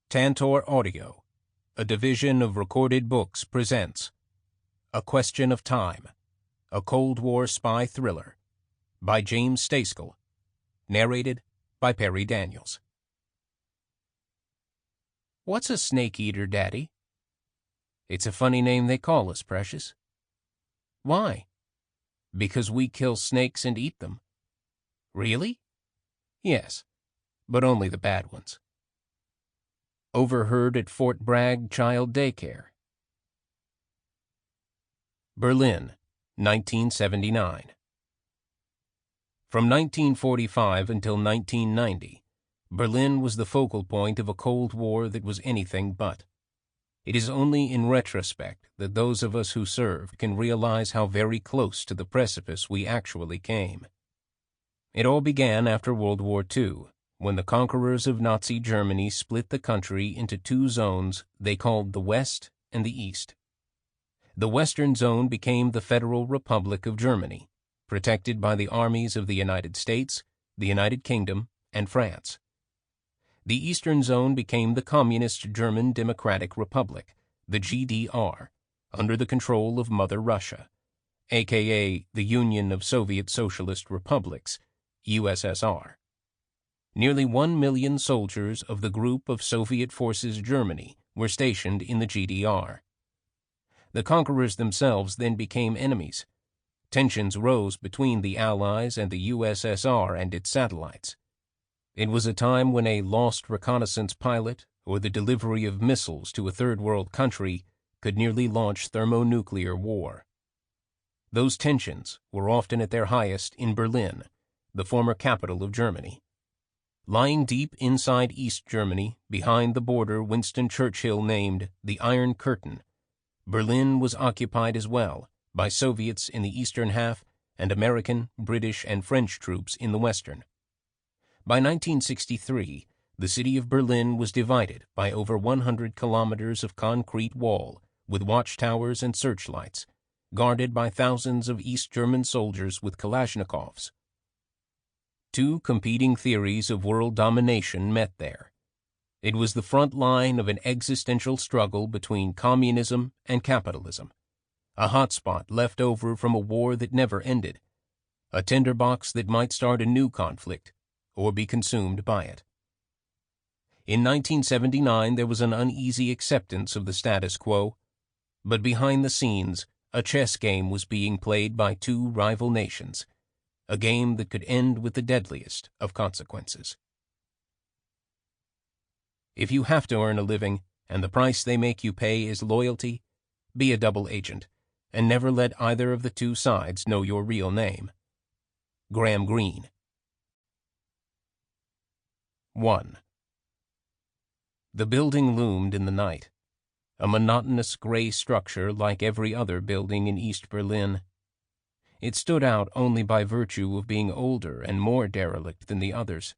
Tantor Audio, a division of Recorded Books, presents A Question of Time, a Cold War spy thriller, by James Stejskal, narrated by Perry Daniels. What's a snake-eater, Daddy? It's a funny name they call us, precious. Why? Because we kill snakes and eat them. Really? Yes, but only the bad ones. Overheard at Fort Bragg Child Daycare. Berlin, 1979. From 1945 until 1990, Berlin was the focal point of a Cold War that was anything but. It is only in retrospect that those of us who served can realize how very close to the precipice we actually came. It all began after World War II, when the conquerors of Nazi Germany split the country into two zones they called the West and the East. The Western zone became the Federal Republic of Germany, protected by the armies of the United States, the United Kingdom, and France. The Eastern zone became the Communist German Democratic Republic, the GDR, under the control of Mother Russia, aka the Union of Soviet Socialist Republics, USSR. Nearly 1 million soldiers of the Group of Soviet Forces Germany were stationed in the GDR. The conquerors themselves then became enemies. Tensions rose between the Allies and the USSR and its satellites. It was a time when a lost reconnaissance pilot or the delivery of missiles to a third world country could nearly launch thermonuclear war. Those tensions were often at their highest in Berlin, the former capital of Germany. Lying deep inside East Germany, behind the border Winston Churchill named the Iron Curtain, Berlin was occupied as well by Soviets in the eastern half and American, British, and French troops in the western. By 1963, the city of Berlin was divided by over 100 kilometers of concrete wall with watchtowers and searchlights, guarded by thousands of East German soldiers with Kalashnikovs. Two competing theories of world domination met there. It was the front line of an existential struggle between communism and capitalism, a hotspot left over from a war that never ended, a tinderbox that might start a new conflict or be consumed by it. In 1979, there was an uneasy acceptance of the status quo, but behind the scenes, a chess game was being played by two rival nations, a game that could end with the deadliest of consequences. If you have to earn a living, and the price they make you pay is loyalty, be a double agent, and never let either of the two sides know your real name. Graham Greene. 1. The building loomed in the night, a monotonous gray structure like every other building in East Berlin. It stood out only by virtue of being older and more derelict than the others.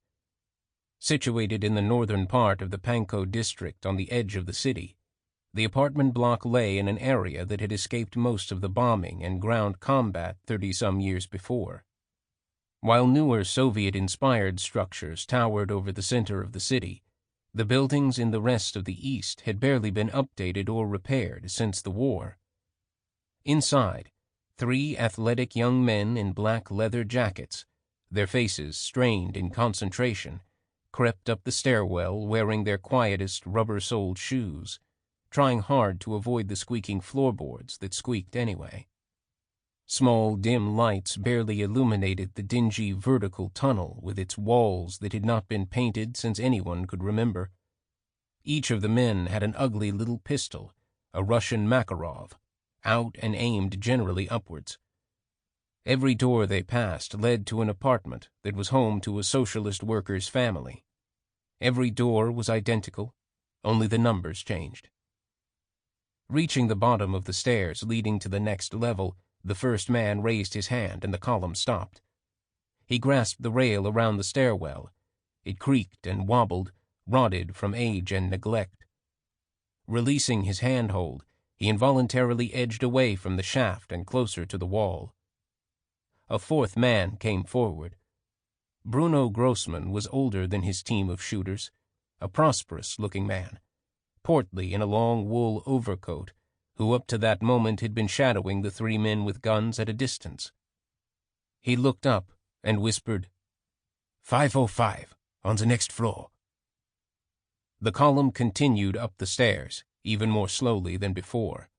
Situated in the northern part of the Pankow district on the edge of the city, the apartment block lay in an area that had escaped most of the bombing and ground combat 30-some years before. While newer Soviet-inspired structures towered over the center of the city, the buildings in the rest of the east had barely been updated or repaired since the war. Inside, 3 athletic young men in black leather jackets, their faces strained in concentration, crept up the stairwell wearing their quietest rubber-soled shoes, trying hard to avoid the squeaking floorboards that squeaked anyway. Small, dim lights barely illuminated the dingy vertical tunnel with its walls that had not been painted since anyone could remember. Each of the men had an ugly little pistol, a Russian Makarov, out and aimed generally upwards. Every door they passed led to an apartment that was home to a socialist worker's family. Every door was identical, only the numbers changed. Reaching the bottom of the stairs leading to the next level, the first man raised his hand and the column stopped. He grasped the rail around the stairwell. It creaked and wobbled, rotted from age and neglect. Releasing his handhold, he involuntarily edged away from the shaft and closer to the wall. A fourth man came forward. Bruno Grossman was older than his team of shooters, a prosperous-looking man, portly in a long wool overcoat, who up to that moment had been shadowing the three men with guns at a distance. He looked up and whispered, 505, on the next floor. The column continued up the stairs, even more slowly than before.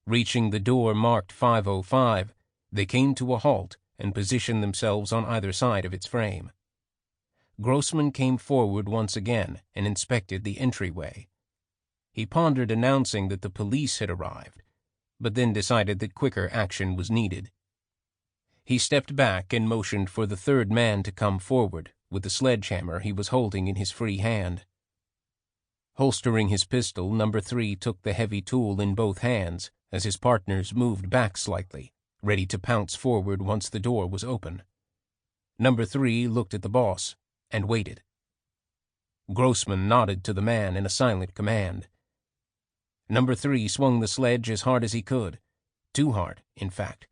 Reaching the door marked 505, they came to a halt and positioned themselves on either side of its frame. Grossman came forward once again and inspected the entryway. He pondered announcing that the police had arrived, but then decided that quicker action was needed. He stepped back and motioned for the third man to come forward with the sledgehammer he was holding in his free hand. Holstering his pistol, number 3 took the heavy tool in both hands as his partners moved back slightly, ready to pounce forward once the door was open. Number 3 looked at the boss and waited. Grossman nodded to the man in a silent command. Number 3 swung the sledge as hard as he could. Too hard, in fact.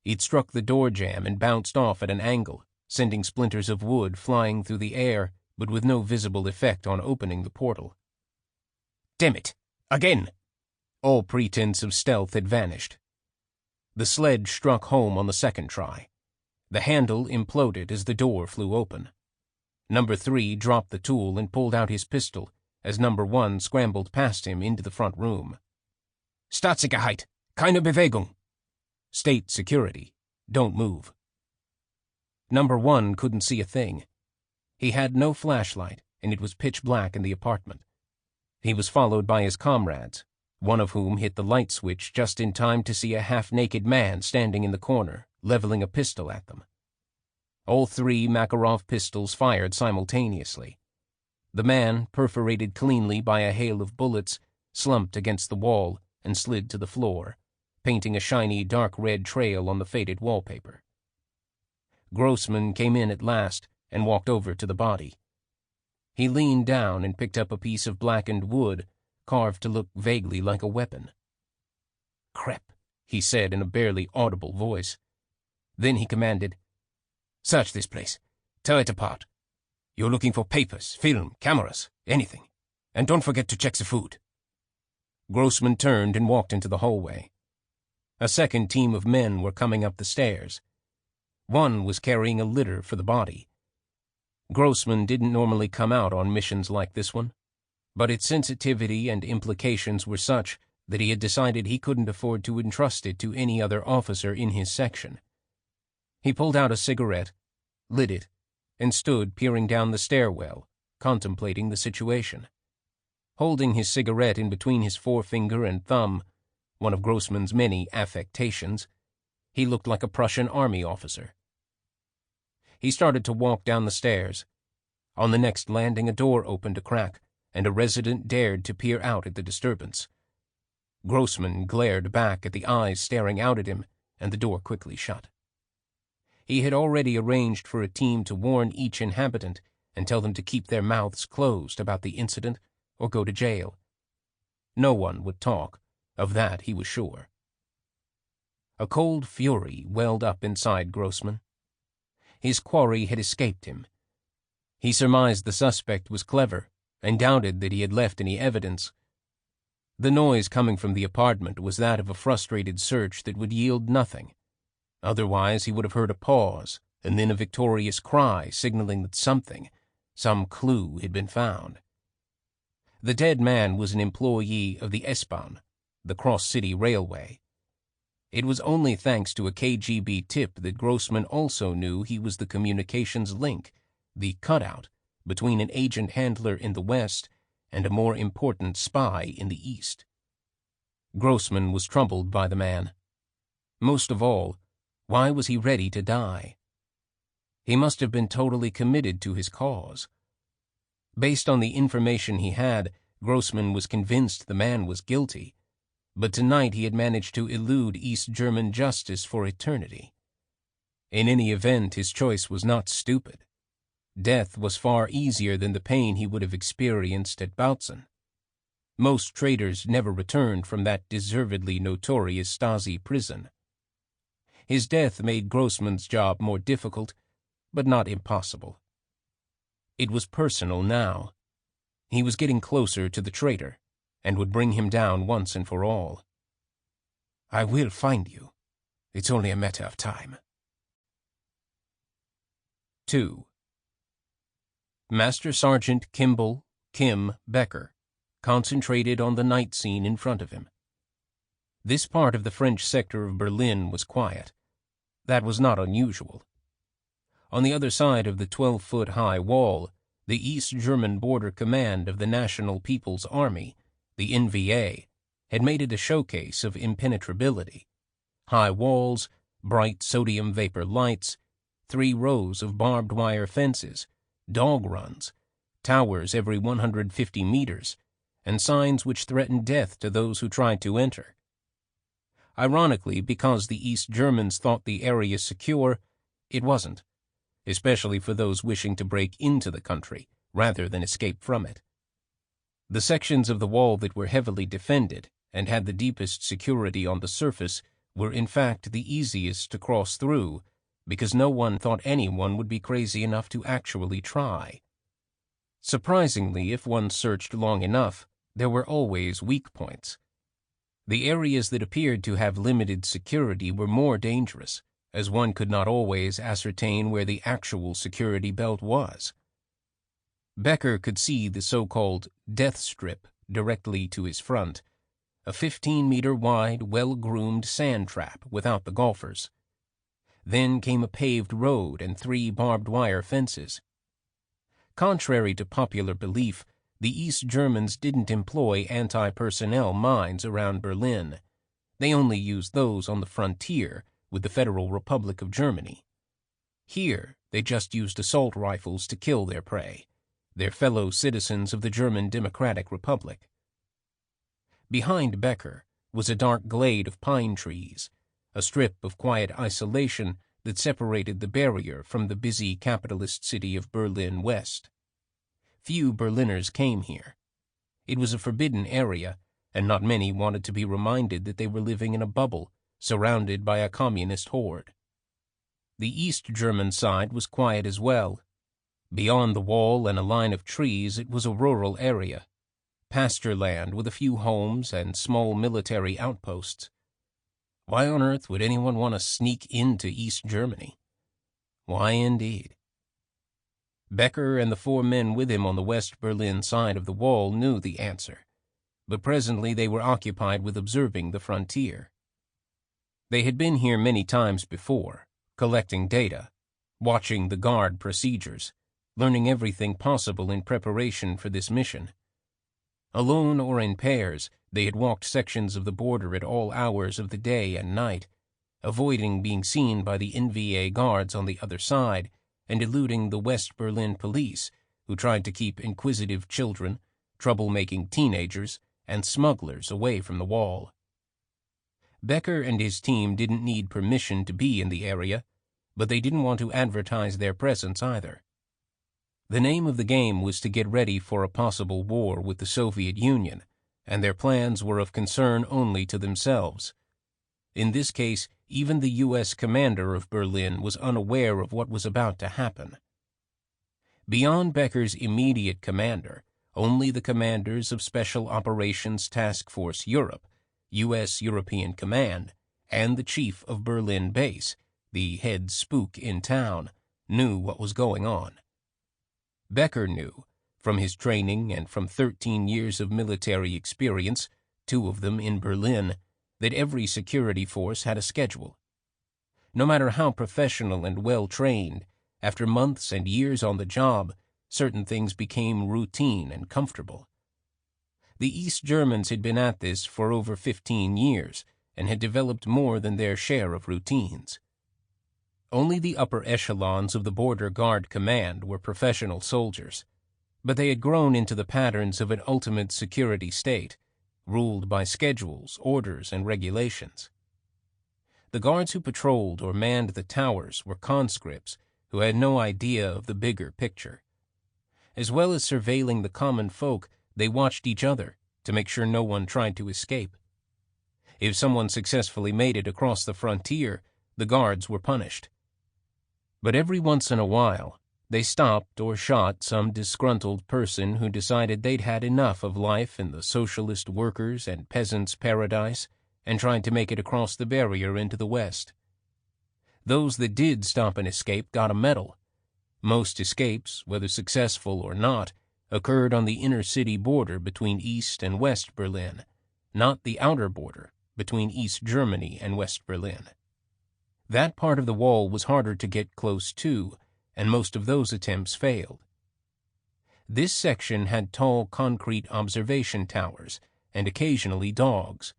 It struck the door jamb and bounced off at an angle, sending splinters of wood flying through the air, but with no visible effect on opening the portal. Damn it! Again! All pretense of stealth had vanished. The sledge struck home on the second try. The handle imploded as the door flew open. Number 3 dropped the tool and pulled out his pistol as Number 1 scrambled past him into the front room. Staatssicherheit! Keine Bewegung! State security. Don't move. Number 1 couldn't see a thing. He had no flashlight, and it was pitch black in the apartment. He was followed by his comrades, one of whom hit the light switch just in time to see a half-naked man standing in the corner, leveling a pistol at them. All 3 Makarov pistols fired simultaneously. The man, perforated cleanly by a hail of bullets, slumped against the wall and slid to the floor, painting a shiny dark red trail on the faded wallpaper. Grossman came in at last and walked over to the body. He leaned down and picked up a piece of blackened wood, carved to look vaguely like a weapon. "Crap," he said in a barely audible voice. Then he commanded, "Search this place. Tear it apart. You're looking for papers, film, cameras, anything. And don't forget to check the food." Grossman turned and walked into the hallway. A second team of men were coming up the stairs. One was carrying a litter for the body. Grossman didn't normally come out on missions like this one, but its sensitivity and implications were such that he had decided he couldn't afford to entrust it to any other officer in his section. He pulled out a cigarette, lit it, and stood peering down the stairwell, contemplating the situation. Holding his cigarette in between his forefinger and thumb, one of Grossman's many affectations, he looked like a Prussian army officer. He started to walk down the stairs. On the next landing, a door opened a crack, and a resident dared to peer out at the disturbance. Grossman glared back at the eyes staring out at him, and the door quickly shut. He had already arranged for a team to warn each inhabitant and tell them to keep their mouths closed about the incident or go to jail. No one would talk, of that he was sure. A cold fury welled up inside Grossman. His quarry had escaped him. He surmised the suspect was clever and doubted that he had left any evidence. The noise coming from the apartment was that of a frustrated search that would yield nothing. Otherwise, he would have heard a pause and then a victorious cry signaling that something, some clue, had been found. The dead man was an employee of the S-Bahn, the cross-city railway. It was only thanks to a KGB tip that Grossman also knew he was the communications link, the cutout, between an agent handler in the West and a more important spy in the East. Grossman was troubled by the man. Most of all, why was he ready to die? He must have been totally committed to his cause. Based on the information he had, Grossman was convinced the man was guilty, but tonight he had managed to elude East German justice for eternity. In any event, his choice was not stupid. Death was far easier than the pain he would have experienced at Bautzen. Most traitors never returned from that deservedly notorious Stasi prison. His death made Grossman's job more difficult, but not impossible. It was personal now. He was getting closer to the traitor, and would bring him down once and for all. "I will find you. It's only a matter of time." 2. Master Sergeant Kim Becker concentrated on the night scene in front of him. This part of the French sector of Berlin was quiet. That was not unusual. On the other side of the 12-foot-high wall, the East German Border Command of the National People's Army, the NVA, had made it a showcase of impenetrability. High walls, bright sodium vapor lights, 3 rows of barbed wire fences, dog runs, towers every 150 meters, and signs which threatened death to those who tried to enter. Ironically, because the East Germans thought the area secure, it wasn't, especially for those wishing to break into the country rather than escape from it. The sections of the wall that were heavily defended and had the deepest security on the surface were in fact the easiest to cross through, because no one thought anyone would be crazy enough to actually try. Surprisingly, if one searched long enough, there were always weak points. The areas that appeared to have limited security were more dangerous, as one could not always ascertain where the actual security belt was. Becker could see the so-called death strip directly to his front, a 15-meter-wide, well-groomed sand trap without the golfers. Then came a paved road and 3 barbed wire fences. Contrary to popular belief, the East Germans didn't employ anti-personnel mines around Berlin. They only used those on the frontier with the Federal Republic of Germany. Here, they just used assault rifles to kill their prey, their fellow citizens of the German Democratic Republic. Behind Becker was a dark glade of pine trees, a strip of quiet isolation that separated the barrier from the busy capitalist city of Berlin West. Few Berliners came here. It was a forbidden area, and not many wanted to be reminded that they were living in a bubble, surrounded by a communist horde. The East German side was quiet as well. Beyond the wall and a line of trees, it was a rural area, pasture land with a few homes and small military outposts. Why on earth would anyone want to sneak into East Germany? Why, indeed. Becker and the 4 men with him on the West Berlin side of the wall knew the answer, but presently they were occupied with observing the frontier. They had been here many times before, collecting data, watching the guard procedures, learning everything possible in preparation for this mission. Alone or in pairs, they had walked sections of the border at all hours of the day and night, avoiding being seen by the NVA guards on the other side and eluding the West Berlin police, who tried to keep inquisitive children, troublemaking teenagers, and smugglers away from the wall. Becker and his team didn't need permission to be in the area, but they didn't want to advertise their presence either. The name of the game was to get ready for a possible war with the Soviet Union, and their plans were of concern only to themselves. In this case, even the U.S. commander of Berlin was unaware of what was about to happen. Beyond Becker's immediate commander, only the commanders of Special Operations Task Force Europe, U.S. European Command, and the chief of Berlin base, the head spook in town, knew what was going on. Becker knew, from his training and from 13 years of military experience, 2 of them in Berlin, that every security force had a schedule. No matter how professional and well-trained, after months and years on the job, certain things became routine and comfortable. The East Germans had been at this for over 15 years and had developed more than their share of routines. Only the upper echelons of the Border Guard Command were professional soldiers, but they had grown into the patterns of an ultimate security state, ruled by schedules, orders, and regulations. The guards who patrolled or manned the towers were conscripts who had no idea of the bigger picture. As well as surveilling the common folk, they watched each other to make sure no one tried to escape. If someone successfully made it across the frontier, the guards were punished. But every once in a while, They stopped or shot some disgruntled person who decided they'd had enough of life in the socialist workers' and peasants' paradise and tried to make it across the barrier into the West. Those that did stop and escape got a medal. Most escapes, whether successful or not, occurred on the inner-city border between East and West Berlin, not the outer border between East Germany and West Berlin. That part of the wall was harder to get close to, and most of those attempts failed. This section had tall concrete observation towers and occasionally dogs.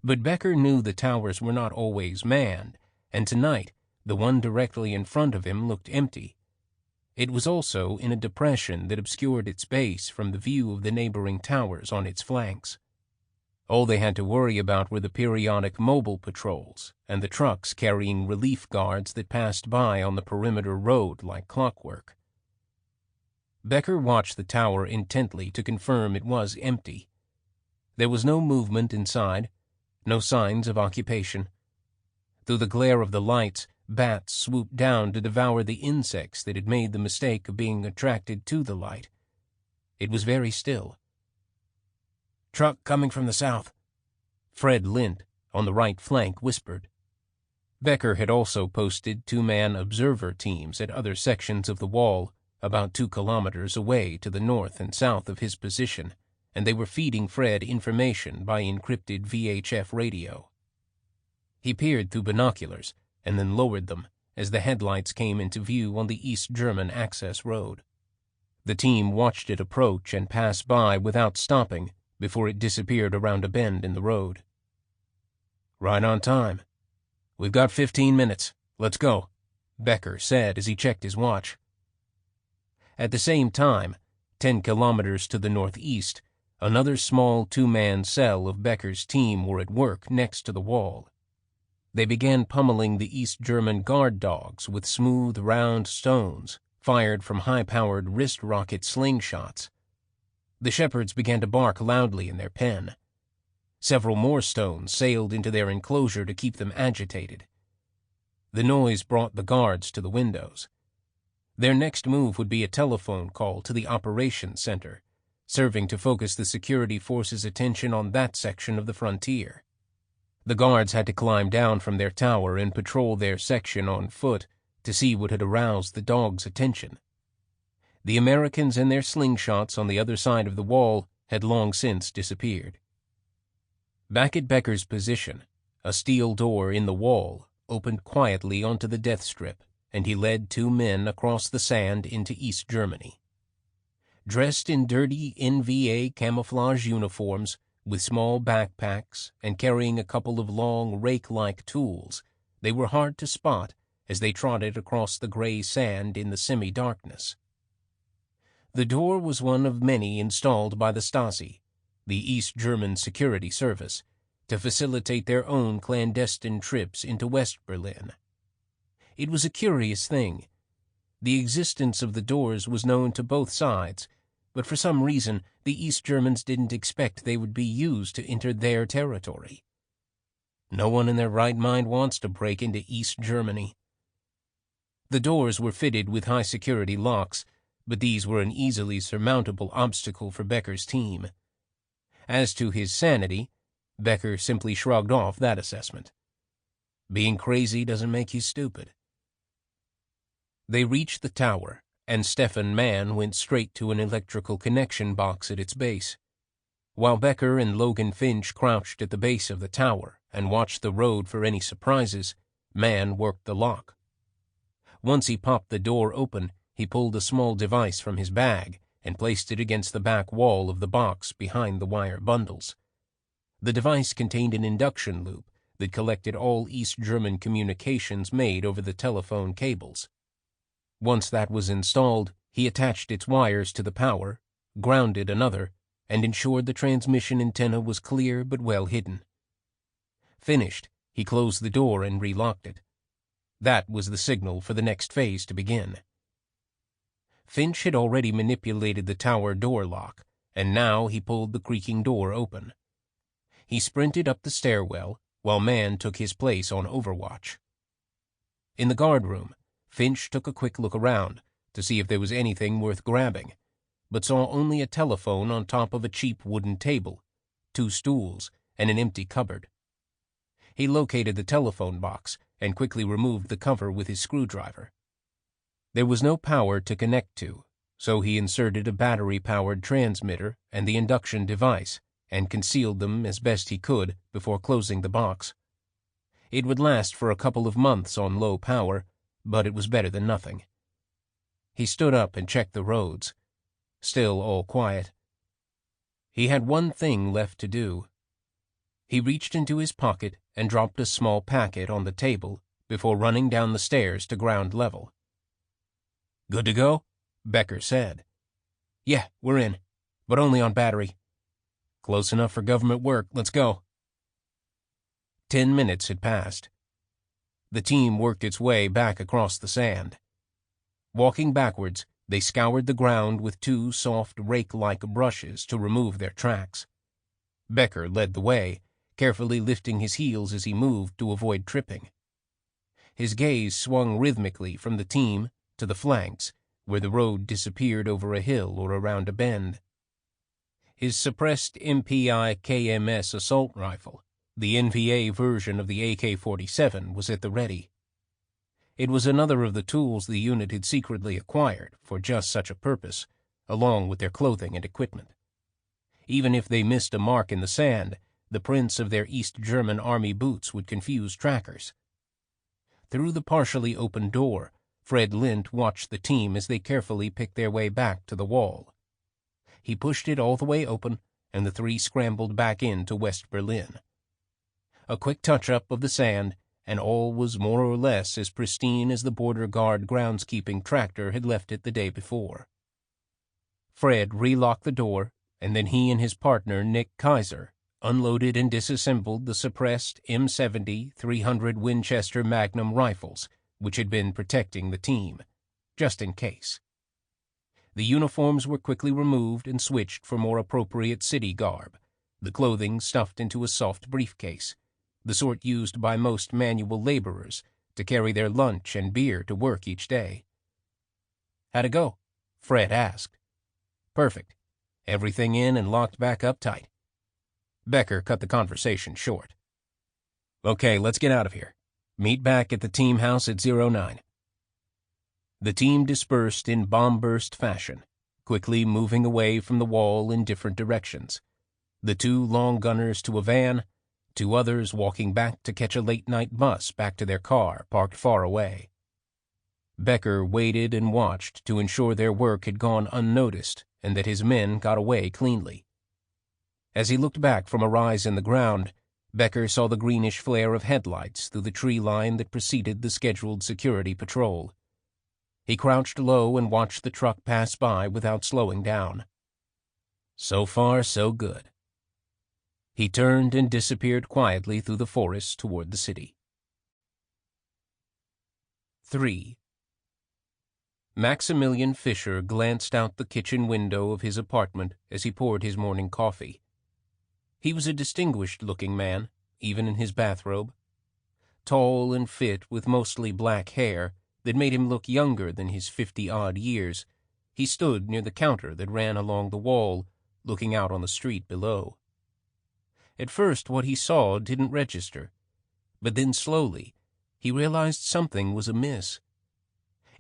But Becker knew the towers were not always manned, and tonight the one directly in front of him looked empty. It was also in a depression that obscured its base from the view of the neighboring towers on its flanks. All they had to worry about were the periodic mobile patrols and the trucks carrying relief guards that passed by on the perimeter road like clockwork. Becker watched the tower intently to confirm it was empty. There was no movement inside, no signs of occupation. Through the glare of the lights, bats swooped down to devour the insects that had made the mistake of being attracted to the light. It was very still. "Truck coming from the south," Fred Lint, on the right flank, whispered. Becker had also posted two-man observer teams at other sections of the wall, about 2 kilometers away to the north and south of his position, and they were feeding Fred information by encrypted VHF radio. He peered through binoculars and then lowered them as the headlights came into view on the East German access road. The team watched it approach and pass by without stopping before it disappeared around a bend in the road. "Right on time. We've got 15 minutes. Let's go," Becker said as he checked his watch. At the same time, 10 kilometers to the northeast, another small two-man cell of Becker's team were at work next to the wall. They began pummeling the East German guard dogs with smooth, round stones fired from high-powered wrist rocket slingshots. The shepherds began to bark loudly in their pen. Several more stones sailed into their enclosure to keep them agitated. The noise brought the guards to the windows. Their next move would be a telephone call to the operations center, serving to focus the security force's attention on that section of the frontier. The guards had to climb down from their tower and patrol their section on foot to see what had aroused the dogs' attention. The Americans and their slingshots on the other side of the wall had long since disappeared. Back at Becker's position, a steel door in the wall opened quietly onto the death strip, and he led 2 men across the sand into East Germany. Dressed in dirty NVA camouflage uniforms, with small backpacks and carrying a couple of long rake-like tools, they were hard to spot as they trotted across the gray sand in the semi-darkness. The door was one of many installed by the Stasi, the East German security service, to facilitate their own clandestine trips into West Berlin. It was a curious thing. The existence of the doors was known to both sides, but for some reason the East Germans didn't expect they would be used to enter their territory. No one in their right mind wants to break into East Germany. The doors were fitted with high-security locks, but these were an easily surmountable obstacle for Becker's team. As to his sanity, Becker simply shrugged off that assessment. Being crazy doesn't make you stupid. They reached the tower, and Stefan Mann went straight to an electrical connection box at its base. While Becker and Logan Finch crouched at the base of the tower and watched the road for any surprises, Mann worked the lock. Once he popped the door open, he pulled a small device from his bag and placed it against the back wall of the box behind the wire bundles. The device contained an induction loop that collected all East German communications made over the telephone cables. Once that was installed, he attached its wires to the power, grounded another, and ensured the transmission antenna was clear but well hidden. Finished, he closed the door and relocked it. That was the signal for the next phase to begin. Finch had already manipulated the tower door lock, and now he pulled the creaking door open. He sprinted up the stairwell, while Mann took his place on overwatch. In the guardroom, Finch took a quick look around, to see if there was anything worth grabbing, but saw only a telephone on top of a cheap wooden table, 2 stools, and an empty cupboard. He located the telephone box and quickly removed the cover with his screwdriver. There was no power to connect to, so he inserted a battery-powered transmitter and the induction device and concealed them as best he could before closing the box. It would last for a couple of months on low power, but it was better than nothing. He stood up and checked the roads. Still all quiet. He had one thing left to do. He reached into his pocket and dropped a small packet on the table before running down the stairs to ground level. "Good to go?" Becker said. "Yeah, we're in, but only on battery." "Close enough for government work. Let's go." 10 minutes had passed. The team worked its way back across the sand. Walking backwards, they scoured the ground with 2 soft rake-like brushes to remove their tracks. Becker led the way, carefully lifting his heels as he moved to avoid tripping. His gaze swung rhythmically from the team to the flanks, where the road disappeared over a hill or around a bend. His suppressed MPI KMS assault rifle, the NVA version of the AK-47, was at the ready. It was another of the tools the unit had secretly acquired for just such a purpose, along with their clothing and equipment. Even if they missed a mark in the sand, the prints of their East German Army boots would confuse trackers. Through the partially open door, Fred Lint watched the team as they carefully picked their way back to the wall. He pushed it all the way open, and the 3 scrambled back into West Berlin. A quick touch-up of the sand, and all was more or less as pristine as the border guard groundskeeping tractor had left it the day before. Fred relocked the door, and then he and his partner, Nick Kaiser, unloaded and disassembled the suppressed M70 300 Winchester Magnum rifles, which had been protecting the team, just in case. The uniforms were quickly removed and switched for more appropriate city garb, the clothing stuffed into a soft briefcase, the sort used by most manual laborers to carry their lunch and beer to work each day. "How'd it go?" Fred asked. "Perfect. Everything in and locked back up tight." Becker cut the conversation short. "Okay, let's get out of here. Meet back at the team house at 09. The team dispersed in bomb-burst fashion, quickly moving away from the wall in different directions. The 2 long gunners to a van, 2 others walking back to catch a late-night bus back to their car parked far away. Becker waited and watched to ensure their work had gone unnoticed and that his men got away cleanly. As he looked back from a rise in the ground, Becker saw the greenish flare of headlights through the tree line that preceded the scheduled security patrol. He crouched low and watched the truck pass by without slowing down. So far, so good. He turned and disappeared quietly through the forest toward the city. 3. Maximilian Fisher glanced out the kitchen window of his apartment as he poured his morning coffee. He was a distinguished-looking man, even in his bathrobe. Tall and fit, with mostly black hair that made him look younger than his 50-odd years, he stood near the counter that ran along the wall, looking out on the street below. At first, what he saw didn't register, but then slowly he realized something was amiss.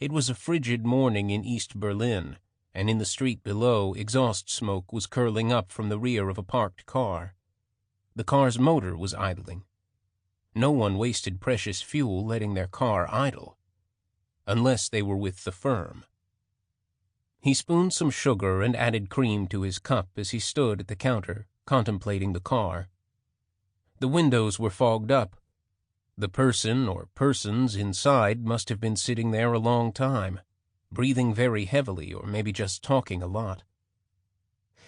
It was a frigid morning in East Berlin, and in the street below, exhaust smoke was curling up from the rear of a parked car. The car's motor was idling. No one wasted precious fuel letting their car idle, unless they were with the firm. He spooned some sugar and added cream to his cup as he stood at the counter, contemplating the car. The windows were fogged up. The person or persons inside must have been sitting there a long time, breathing very heavily or maybe just talking a lot.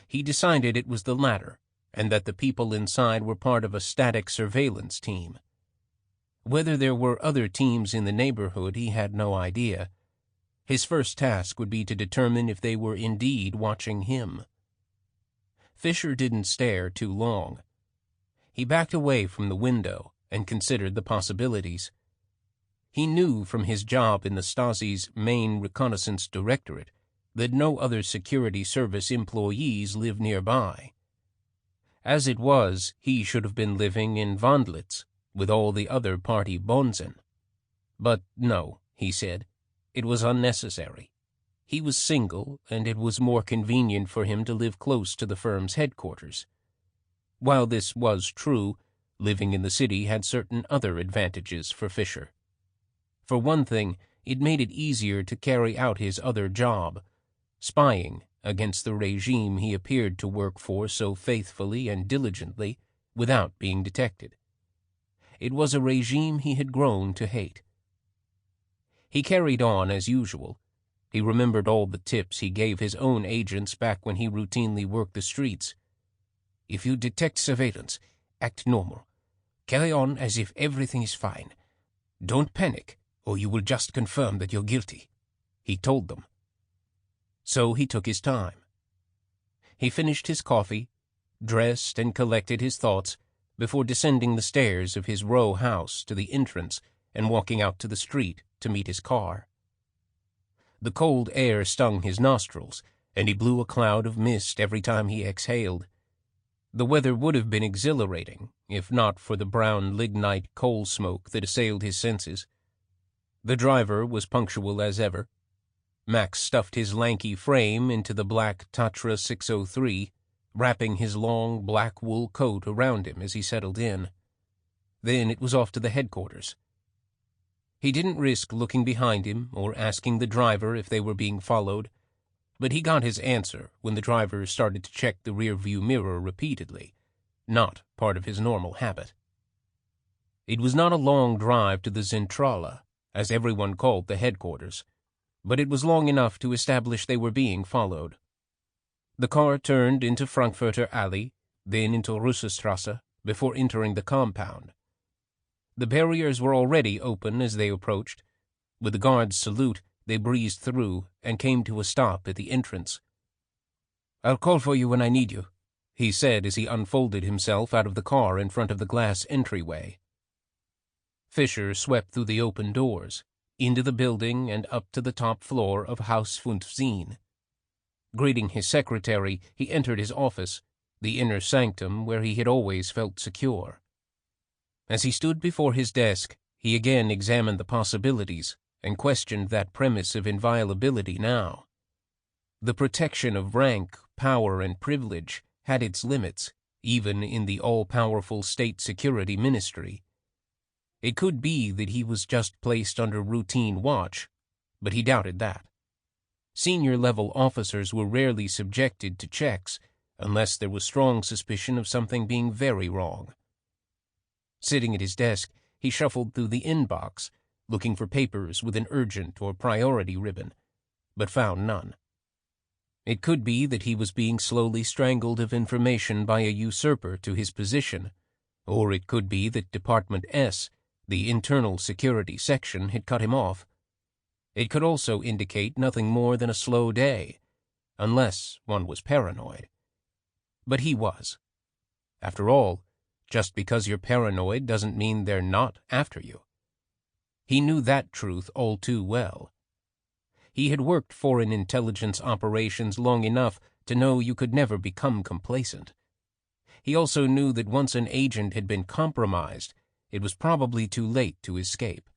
He decided it was the latter, and that the people inside were part of a static surveillance team. Whether there were other teams in the neighborhood, he had no idea. His first task would be to determine if they were indeed watching him. Fisher didn't stare too long. He backed away from the window and considered the possibilities. He knew from his job in the Stasi's main reconnaissance directorate that no other security service employees lived nearby. As it was, he should have been living in Wandlitz with all the other party bonzen. But no, he said, it was unnecessary. He was single, and it was more convenient for him to live close to the firm's headquarters. While this was true, living in the city had certain other advantages for Fisher. For one thing, it made it easier to carry out his other job, spying against the regime he appeared to work for so faithfully and diligently without being detected. It was a regime he had grown to hate. He carried on as usual. He remembered all the tips he gave his own agents back when he routinely worked the streets. If you detect surveillance, act normal. Carry on as if everything is fine. Don't panic, or you will just confirm that you're guilty, he told them. So he took his time. He finished his coffee, dressed and collected his thoughts before descending the stairs of his row house to the entrance and walking out to the street to meet his car. The cold air stung his nostrils, and he blew a cloud of mist every time he exhaled. The weather would have been exhilarating, if not for the brown lignite coal smoke that assailed his senses. The driver was punctual as ever. Max stuffed his lanky frame into the black Tatra 603, wrapping his long black wool coat around him as he settled in. Then it was off to the headquarters. He didn't risk looking behind him or asking the driver if they were being followed, but he got his answer when the driver started to check the rearview mirror repeatedly, not part of his normal habit. It was not a long drive to the Zentrale, as everyone called the headquarters, but it was long enough to establish they were being followed. The car turned into Frankfurter Alley, then into Russestrasse, before entering the compound. The barriers were already open as they approached. With the guard's salute, they breezed through and came to a stop at the entrance. "I'll call for you when I need you," he said as he unfolded himself out of the car in front of the glass entryway. Fisher swept through the open doors, into the building and up to the top floor of Haus 15. Greeting his secretary, he entered his office, the inner sanctum where he had always felt secure. As he stood before his desk, he again examined the possibilities and questioned that premise of inviolability now. The protection of rank, power, and privilege had its limits, even in the all-powerful state security ministry. It could be that he was just placed under routine watch, but he doubted that. Senior-level officers were rarely subjected to checks unless there was strong suspicion of something being very wrong. Sitting at his desk, he shuffled through the inbox, looking for papers with an urgent or priority ribbon, but found none. It could be that he was being slowly strangled of information by a usurper to his position, or it could be that Department S, the internal security section, had cut him off. It could also indicate nothing more than a slow day, unless one was paranoid. But he was. After all, just because you're paranoid doesn't mean they're not after you. He knew that truth all too well. He had worked foreign intelligence operations long enough to know you could never become complacent. He also knew that once an agent had been compromised, it was probably too late to escape.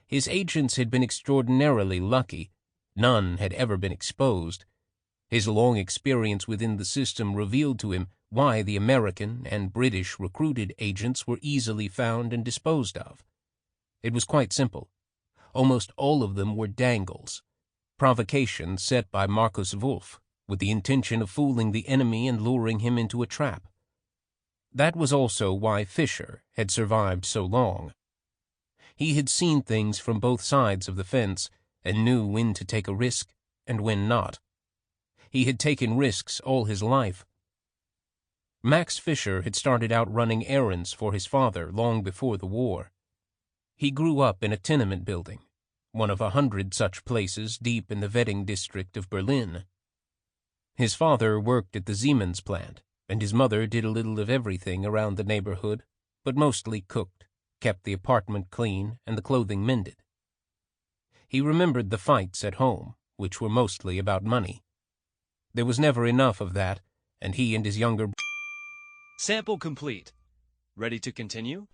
His agents had been extraordinarily lucky. None had ever been exposed. His long experience within the system revealed to him why the American and British recruited agents were easily found and disposed of. It was quite simple. Almost all of them were dangles, provocations set by Markus Wolf with the intention of fooling the enemy and luring him into a trap. That was also why Fisher had survived so long. He had seen things from both sides of the fence and knew when to take a risk and when not. He had taken risks all his life. Max Fisher had started out running errands for his father long before the war. He grew up in a tenement building, one of 100 such places deep in the vetting district of Berlin. His father worked at the Siemens plant, and his mother did a little of everything around the neighborhood, but mostly cooked. kept the apartment clean and the clothing mended. He remembered the fights at home, which were mostly about money. There was never enough of that, and he and his younger... Sample complete. Ready to continue?